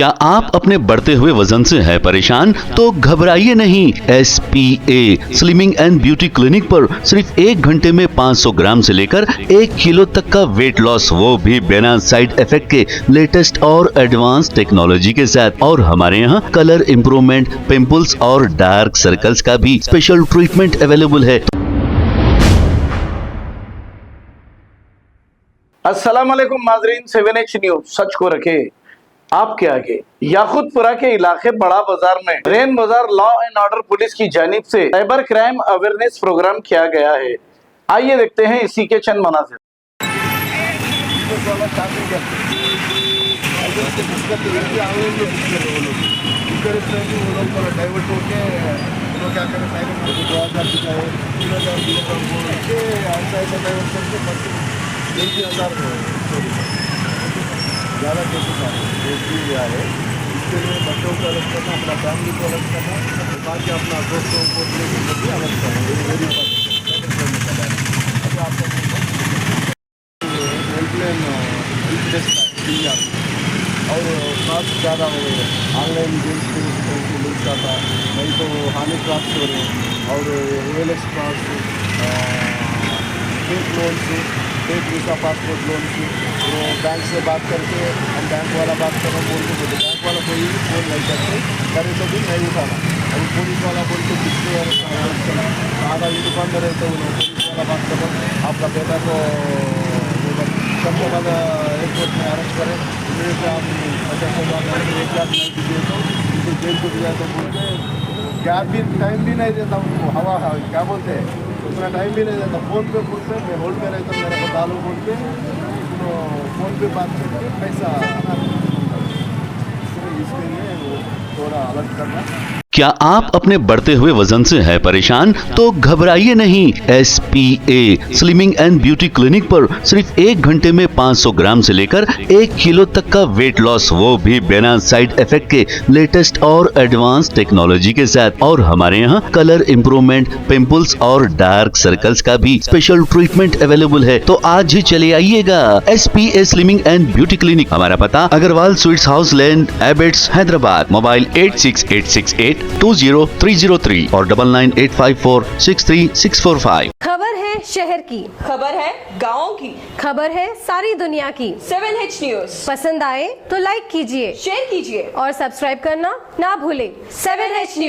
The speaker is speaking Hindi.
क्या आप अपने बढ़ते हुए वजन से हैं परेशान? तो घबराइए नहीं। SPA slimming and beauty clinic पर सिर्फ 1 घंटे में 500 ग्राम से लेकर 1 किलो तक का वेट लॉस, वो भी बिना साइड इफेक्ट के लेटेस्ट और एडवांस टेक्नोलॉजी के साथ। और हमारे यहाँ कलर इम्प्रूवमेंट, पिंपल्स और डार्क सर्कल्स का भी स्पेशल ट्रीटमेंट अवेलेबल है। अस्सलाम वालेकुम नाज़रीन, 7H न्यूज सच को रखे आपके आगे। याकूतपुरा के इलाके बड़ा बाजार में रेन बाजार लॉ एंड ऑर्डर पुलिस की जानिब से साइबर क्राइम अवेयरनेस प्रोग्राम किया गया है। आइए देखते हैं इसी के चंद मनाज़िर। ज़्यादा केसेस है, इसके लिए बच्चों को अलग करना, अपना फैमिली को अलग करना, बाकी अपना दोस्तों को भी अलग करना, वेरी हेल्पलाइन हेल्प डेस्क और कास्ट ज़्यादा हो गए। ऑनलाइन गेम्स मिल जाता, नहीं तो हानि क्राफ्ट हो रहे और OLX craft, fake loans, fake visa passport loans, वो बैंक से बात करके हम बैंक वाला बात करना बोलते थे, बैंक वाला कोई भी फोन नहीं करते, करे तो भी नहीं उठाना। और पुलिस वाला बोलते किसने आधा ये दुकान में रहते उन्हें पुलिस वाला बात करो, आपका बेटा को सबसे ज़्यादा एयरपोर्ट में अरेस्ट करें, इमीडिएटली आप 50,000 1 लाख नहीं दीजिए तो इसे जेल को दिया तो बोलते गैप भी टाइम भी नहीं देता उनको, हवा क्या बोलते हैं उतना टाइम भी नहीं देता। फ़ोन पे बोलते मैं होल्ड में रहता, मेरे को डालो बोल के तो फ़ोन पे बात करके पैसा, इसके लिए वो थोड़ा अलग करना। क्या आप अपने बढ़ते हुए वजन से हैं परेशान? तो घबराइए नहीं। SPA slimming and beauty clinic पर सिर्फ 1 घंटे में 500 ग्राम से लेकर 1 किलो तक का वेट लॉस, वो भी बिना साइड इफेक्ट के लेटेस्ट और एडवांस टेक्नोलॉजी के साथ। और हमारे यहाँ कलर इम्प्रूवमेंट, पिंपल्स और डार्क सर्कल्स का भी स्पेशल ट्रीटमेंट अवेलेबल है। तो आज ही चले आइएगा SPA slimming and beauty clinic. हमारा पता Agarwal sweets house land, Abids, Hyderabad. Mobile 8686820303 और 9985463645। खबर है शहर की, खबर है गाँव की, खबर है सारी दुनिया की। 7H न्यूज पसंद आए तो लाइक कीजिए, शेयर कीजिए और सब्सक्राइब करना ना भूलें। 7H news.